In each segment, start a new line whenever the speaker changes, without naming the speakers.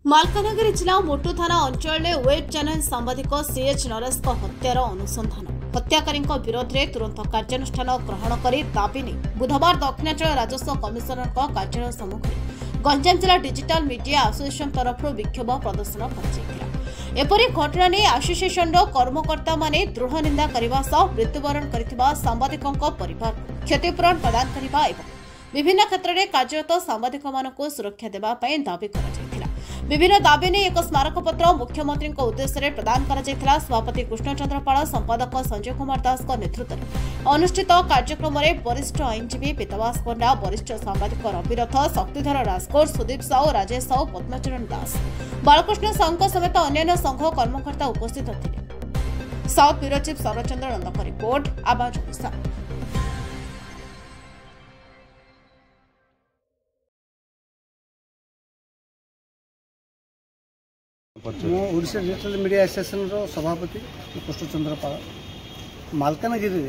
मालकानगिरी जिला मोटू थाना अंचल में वेब चैनल सांबादिक सीएच नरेश हत्यार अनुसंधान हत्याकारी विरोध में तुरंत कार्यानुष्ठान ग्रहण कर दाबी नहीं बुधवार दक्षिणांचल राजस्व कमिशनर कार्यालय सम्मुखें गंजाम जिला डिजिटल मीडिया एसोसिएशन तरफ विक्षोभ प्रदर्शन कर एपरी घटना नहीं एसोसिएशन कर्मकर्ता माने दृढ़ निंदा करने सह मृत्युवरण कर सांबादिकों परिवार क्षतिपूरण प्रदान करने विभिन्न क्षेत्र में कार्यरत सांबादिक मानक सुरक्षा देवाई दाबी कर विभिन्न दाबी नहीं एक स्मारक पत्र मुख्यमंत्री उद्देश्य प्रदान कर सभापति कृष्णचंद्र पाल संपादक संजय कुमार दास नेतृत्व में अनुष्ठित कार्यक्रम में वरिष्ठ आईनजीवी पीतवास पंडा वरिष्ठ सांबादिक रविरथ शक्तिधर राजकोट सुदीप साहू राजेश साहू पद्मचरण दास बालकृष्ण साहू समेत अन्य संघ कर्मकर्ता उपस्थित थे। South bureau chief Sharachandra Nandak report Awaaz Odisha.
Odisha digital media association सभापति कृष्णचंद्र पाल मालकानगिरी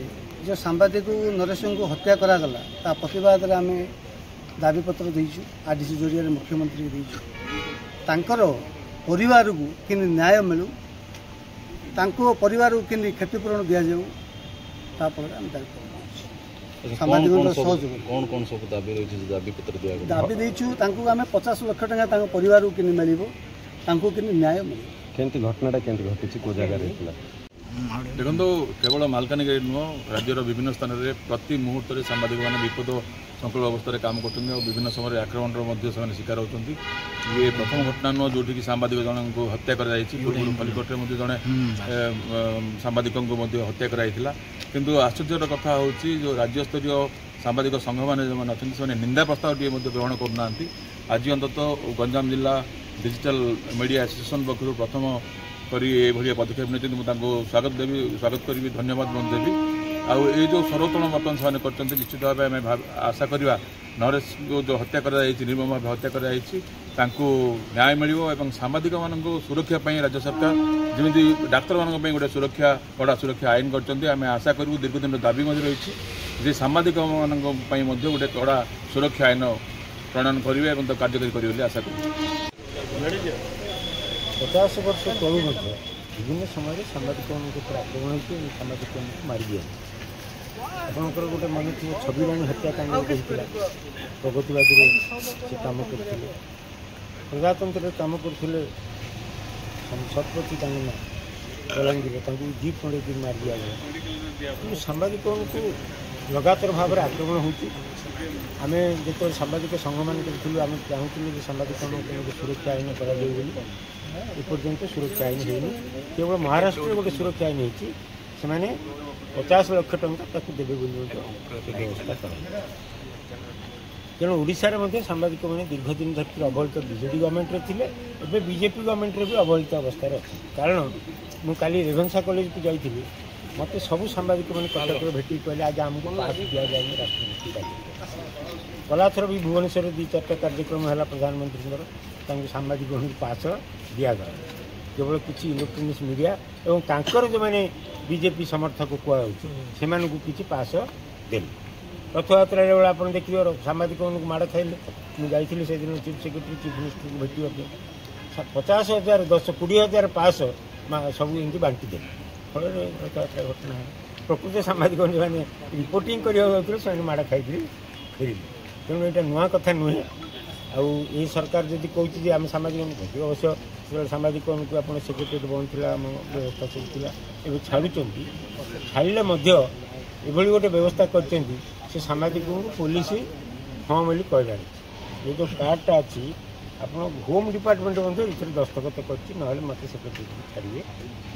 जो सांबादिक नरेश को हत्या करागला ता प्रतिवाद में आम दाबीपत्र देचु आरडीसी जरिया मुख्यमंत्री देचु तांकर परिवार को कि न्याय मिलू तांको परिवार को कि क्षतिपूरण दि जाऊ दाबी देचु आम 50 लाख टका परिवार को कि मिल तांको कि न्याय मिले
घटना घटी को जगह
देखो केवल मालकानगिरी नुह राज्यर विभिन्न स्थान में प्रति मुहूर्त में सांबादिक मैंने विपद संकुल अवस्था काम कर विभिन्न समय आक्रमण शिकार होती ये प्रथम घटना नुह जो सांबादिक जन को हत्या कलिकट में जड़े सांबादिक हत्या कराइला किंतु आश्चर्यर कथा हूँ जो राज्यस्तरीय सांबादिक संघ मैंने जो अच्छा निंदा प्रस्ताव ग्रहण करना आज अंतत गंजाम जिला डिजिटल मीडिया एसोसिएशन पक्ष प्रथम करी पदक्षेप नहीं स्वागत करी धन्यवाद देवी आउ ये जो सर्वोत्तम बर्तमान से कर निश्चित भाव में आशा करवा नरेश को जो हत्या निर्मम भाव हत्या कर न्याय मिल सांबादिक मान सुरक्षा राज्य सरकार जमी डाक्तर मान गोटे सुरक्षा कड़ा सुरक्षा आईन कर आशा करूँ दीर्घदिन दाबी रही सांबादिक मान गोटे कड़ा सुरक्षा आईन प्रणयन करेंगे और कार्यकारी करेंगे आशा करूँ।
50 वर्ष तलू विभिन्न समय सांबादिकों आक्रमण होती सांबादिक मारी दिया आपंकर गोटे मन थी छविराणी हत्याकांड होता प्रगतिवादी से कम करते प्रजातंत्र कम करते शतपति बलांगीर जीप खंडे मार दिया गया सांबादिकों को लगातार भाव में आक्रमण होती आम जो सांबादिक संघ मान आम चाहूँ सांबादिक सुरक्षा आईन करपर्यंत सुरक्षा आईन होनी केवल महाराष्ट्र गोटे सुरक्षा आईन होती से 50 लाख टंका देवे व्यवस्था कर तेणु ओडिशा सांबादिक मैंने दीर्घदिन धर अवहेलित बीजेडी गवर्नमेंट थे बीजेपी गवर्नमेंट भी अवहेलित अवस्था अच्छी कारण मुझे रेभेन्सा कॉलेज को जाइए मत सबू सांबादिक मैंने कटक भेटी कहले आज आमको पास दि जाए राष्ट्रपति गलाथर भी भुवनेश्वर 2-4 कार्यक्रम है प्रधानमंत्री सांबादिक पास दिगला केवल किसी इलेक्ट्रोनिक्स मीडिया और तांकर जो मैंने बीजेपी समर्थक कहु से किसी पास देली रथयात्रा बेला आप देखिए सांबादिक माड़ खाइले मुझे से दिन चीफ सेक्रेटरी चीफ मिनिस्टर को भेटा 50,000 10-20,000 पास सब इनकी बांटी देली फल रथयात्रा घटना है प्रकृत सांबादिक मैंने रिपोर्टिंग करने माड़ खाई फेर तेणु यहाँ नुआ कथा नुहे आई सरकार जदि कहती आम सामाजिक अवश्य सांबादिक आप सेक्रेटेरिएट बंद थी आम व्यवस्था सब ये छाड़े छाड़े गोटे व्यवस्था कर सांबादिक पुलिस हाँ बोली कहला ये जो कार्डटा अच्छी आप होम डिपार्टमेंट इसे दस्तखत कर मत सेक्रेटेरिएट छाड़िए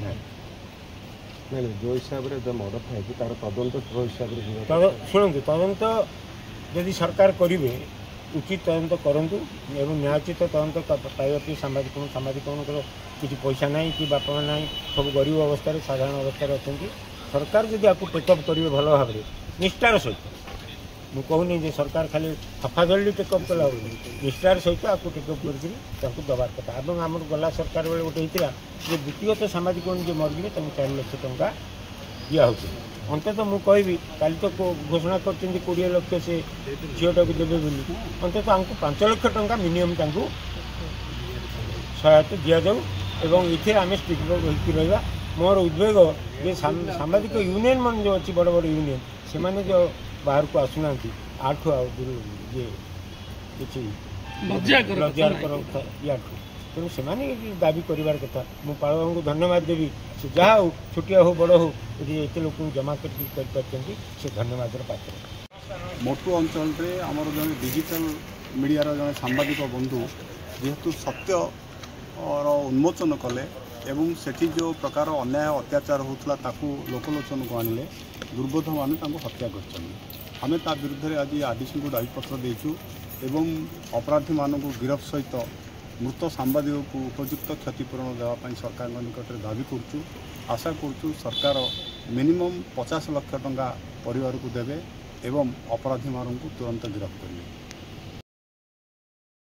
ना
नहीं जो हिसाब से मर्डर है तार तदंत हिसाब से
शुणु तदंत जदि सरकार करेंगे उचित तदंत करूँ एवं न्यायोचित तदंत पाइबा सांबादिकों किसी पैसा ना कि बापा ना सब गरीब अवस्था साधारण अवस्था अच्छा सरकार जदि आपको टेकअप करेंगे भल भाव में निष्ठार सहित मुझे कहूनी सरकार खाली हफाजल्दी टेकअप कला निष्ठार सहित आपको टेकअप करके दबार कथा और आम गला सरकार बेले गोटे होता है व्यक्तिगत सांबादिक जो मरगे 4 लाख टंका दिया अंततः मुझे कहबी काली तो घोषणा कर 20 लाख से झीटा को देवे अंततः आमको 5 लाख टंका मिनिमम ସହାୟତା ଦିଆଯାଉ ଏବଂ ଏଥିରେ ଆମେ ସ୍ଥିର ହୋଇକି ରହିବା। ମୋର ଉଦ୍ବେଗ ଯେ ସାମ୍ବାଦିକ ୟୁନିୟନ୍ ମାନେ ଯେଉଁ ଅଛି ବଡ଼ ବଡ଼ ୟୁନିୟନ୍ ସେମାନେ ଯେଉଁ ବାହାରକୁ ଆସୁନାହାନ୍ତି ଆଠୁ ଆଉ ଇଏ କିଛି ଲଜ୍ଜାର ୟାଠୁ ତେଣୁ ସେମାନେ ଦାବି କରିବାର କଥା। ମୁଁ ପାଳବାବୁଙ୍କୁ ଧନ୍ୟବାଦ ଦେବି। ସେ ଯାହା ହଉ ଛୋଟିଆ ହଉ ବଡ଼ ହଉ ଏଠି ଏତେ ଲୋକଙ୍କୁ ଜମା କରିପାରିଛନ୍ତି ସେ ଧନ୍ୟବାଦର ପାତ୍ର।
ମୋଟୁ ଅଞ୍ଚଳରେ ଆମର ଜଣେ ଡିଜିଟାଲ ମିଡ଼ିଆର ଜଣେ ସାମ୍ବାଦିକ ବନ୍ଧୁ ଯେହେତୁ ସତ୍ୟର ଉନ୍ମୋଚନ କଲେ ଏବଂ ସେଠି ଯେଉଁ ପ୍ରକାର ଅନ୍ୟାୟ ଅତ୍ୟାଚାର ହେଉଥିଲା ତାକୁ ଲୋକଲୋଚନକୁ ଆଣିଲେ ଦୁର୍ବୃତ୍ତମାନେ ତାଙ୍କୁ ହତ୍ୟା କରିଛନ୍ତି। ଆମେ ତା ବିରୁଦ୍ଧରେ ଆଜି ଆଦିଶୀଙ୍କୁ ଦାବିପତ୍ର ଦେଇଛୁ ଏବଂ ଅପରାଧୀମାନଙ୍କୁ ଗିରଫ ସହିତ ମୃତ ସାମ୍ବାଦିକକୁ ଉପଯୁକ୍ତ କ୍ଷତିପୂରଣ ଦେବା ପାଇଁ ସରକାରଙ୍କ ନିକଟରେ ଦାବି କରୁଛୁ। ଆଶା କରୁଛୁ ସରକାର ମିନିମମ୍ 50 ଲକ୍ଷ ଟଙ୍କା ପରିବାରକୁ ଦେବେ ଏବଂ ଅପରାଧୀମାନଙ୍କୁ ତୁରନ୍ତ ଗିରଫ କରିବେ।